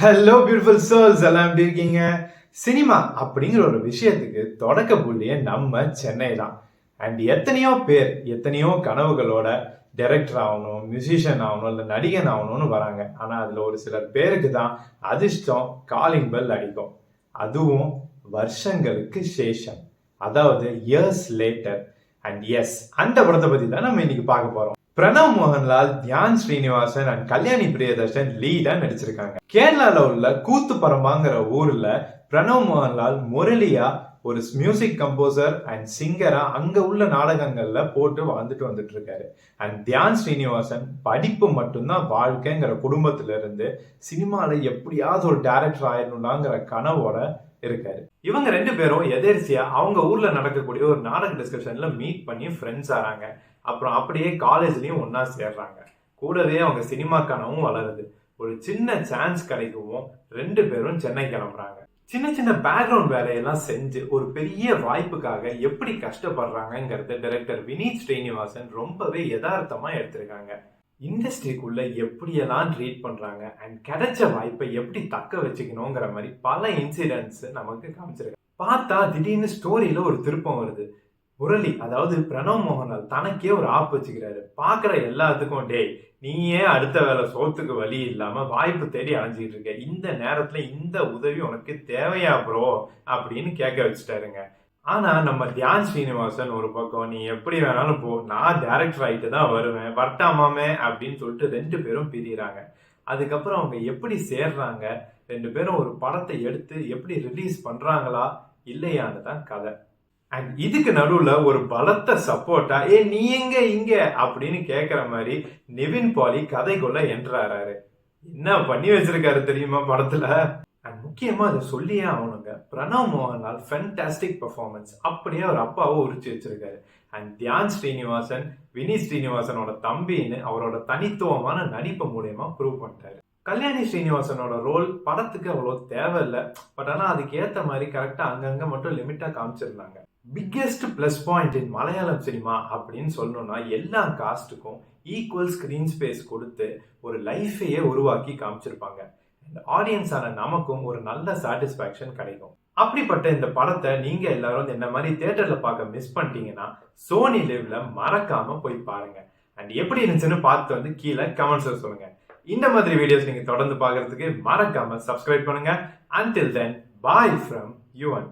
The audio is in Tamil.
ஹலோ பியூட்டிஃபுல் சோல்ஸ் எல்லாம் எப்படி இருக்கீங்க? சினிமா அப்படிங்கிற ஒரு விஷயத்துக்கு தொடக்க புள்ளியே நம்ம சென்னை தான். அண்ட் எத்தனையோ பேர் எத்தனையோ கனவுகளோட டைரக்டர் ஆகணும், மியூசிஷியன் ஆகணும், இல்லை நடிகன் ஆகணும்னு வராங்க. ஆனால் அதில் ஒரு சிலர் பேருக்கு தான் அதிர்ஷ்டம் காலிங் பெல் அடிக்கும். அதுவும் வருஷங்களுக்கு சேஷம், அதாவது இயர்ஸ் லேட்டர். அண்ட் எஸ், அந்த படத்தை பற்றி தான் நம்ம இன்னைக்கு பார்க்க போகிறோம். பிரணவ் மோகன்லால், தியான் ஸ்ரீனிவாசன் அண்ட் கல்யாணி பிரியதர்ஷன் லீடா நடிச்சிருக்காங்க. கேரளால உள்ள கூத்துப்பரம்பாங்கிற ஊர்ல பிரணவ் மோகன்லால் முரளியா ஒரு மியூசிக் கம்போசர் அண்ட் சிங்கரா அங்க உள்ள நாடகங்கள்ல போட்டு வாழ்ந்துட்டு வந்துட்டு இருக்காரு. அண்ட் தியான் ஸ்ரீனிவாசன் படிப்பு மட்டும்தான் வாழ்க்கைங்கிற குடும்பத்துல இருந்து சினிமால எப்படியாவது ஒரு டைரக்டர் ஆயிடணும்னாங்கிற கனவோட இருக்காரு. இவங்க ரெண்டு பேரும் எதேர்ச்சியா அவங்க ஊர்ல நடக்கக்கூடிய ஒரு நாடக டிஸ்கஷன்ல மீட் பண்ணி ஃப்ரெண்ட்ஸ் ஆறாங்க. அப்புறம் அப்படியே காலேஜ்லயும் ஒன்னா சேர்றாங்க. கூடவே அவங்க சினிமா கனவும் வளருது. ஒரு சின்ன சான்ஸ் கிடைக்கவும் ரெண்டு பேரும் சென்னை கிளம்புறாங்க. சின்ன சின்ன பேக்ரவுண்ட் வேலையெல்லாம் செஞ்சு ஒரு பெரிய வாய்ப்புக்காக எப்படி கஷ்டப்படுறாங்கிறது டைரக்டர் வினீத் ஸ்ரீனிவாசன் ரொம்பவே யதார்த்தமா எடுத்திருக்காங்க. இண்டஸ்ட்ரிக்குள்ள எப்படியெல்லாம் ட்ரீட் பண்றாங்க அண்ட் கிடைச்ச வாய்ப்பை எப்படி தக்க வச்சுக்கணுங்கிற மாதிரி பல இன்சிடென்ட்ஸ் நமக்கு காமிச்சிருக்காங்க. பார்த்தா திடீர்னு ஸ்டோரியில ஒரு திருப்பம் வருது. முரளி, அதாவது பிரணவ் மோகன்லால் தனக்கே ஒரு ஆப் வச்சுக்கிறாரு. பாக்குற எல்லாத்துக்கும், டேய் நீயே அடுத்த வேலை சோத்துக்கு வழி இல்லாம வாய்ப்பு தேடி அலைஞ்சிட்டு இருக்க, இந்த நேரத்துல இந்த உதவி உனக்கு தேவையா ப்ரோ அப்படின்னு கேட்க வச்சுட்டாருங்க. ஆனா நம்ம தியான் ஸ்ரீனிவாசன் ஒரு பக்கம், நீ எப்படி வேணாலும் போ, நான் டைரக்டர் ஆகிட்டு தான் வருவேன், வரட்டாமாமே அப்படின்னு சொல்லிட்டு ரெண்டு பேரும் பிரிகிறாங்க. அதுக்கப்புறம் அவங்க எப்படி சேர்றாங்க, ரெண்டு பேரும் ஒரு படத்தை எடுத்து எப்படி ரிலீஸ் பண்றாங்களா இல்லையான்னு தான் கதை. அண்ட் இதுக்கு நடுவுல ஒரு பலத்த சப்போர்ட்டா, நீ எங்க இங்க அப்படின்னு கேக்குற மாதிரி நிவின் பாலி கதைக்குள்ள என்றாரு. என்ன பண்ணி வச்சிருக்காரு தெரியுமா படத்துல? அண்ட் முக்கியமா அதை சொல்லியே ஆகணுங்க, பிரணவ் மோகன்லால் ஃபேன்டாஸ்டிக் பெர்ஃபார்மன்ஸ், அப்படியே அவர் அப்பாவை உரிச்சு வச்சிருக்காரு. அண்ட் தியான் ஸ்ரீனிவாசன் வினீத் ஸ்ரீனிவாசனோட தம்பின்னு அவரோட தனித்துவமான நடிப்பு மூலியமா ப்ரூவ் பண்ணிட்டாரு. கல்யாணி ஸ்ரீனிவாசனோட ரோல் படத்துக்கு அவ்வளோ தேவையில்லை, பட் ஆனால் அதுக்கு ஏற்ற மாதிரி கரெக்டாக அங்கங்கே மட்டும் லிமிட்டாக காமிச்சிருந்தாங்க. Biggest plus point in Malayalam cinema அப்படின்னு சொல்லணும்னா எல்லா காஸ்ட்டுக்கும் ஈக்குவல் ஸ்கிரீன் ஸ்பேஸ் கொடுத்து ஒரு லைஃபையே உருவாக்கி காமிச்சிருப்பாங்க. ஆடியன்ஸான நமக்கும் ஒரு நல்ல சாட்டிஸ்பாக்சன் கிடைக்கும். அப்படிப்பட்ட இந்த படத்தை நீங்க எல்லாரும் என்ன மாதிரி தியேட்டர்ல பார்க்க மிஸ் பண்ணிட்டீங்கன்னா சோனி லிவ்ல மறக்காம போய் பாருங்க. அண்ட் எப்படி இருந்துச்சுன்னு பார்த்து வந்து கீழே கமெண்ட்ஸ்ல சொல்லுங்க. இந்த மாதிரி வீடியோஸ் நீங்க தொடர்ந்து பார்க்கறதுக்கு மறக்காம சப்ஸ்கிரைப் பண்ணுங்க. Until then, bye from Yuvan.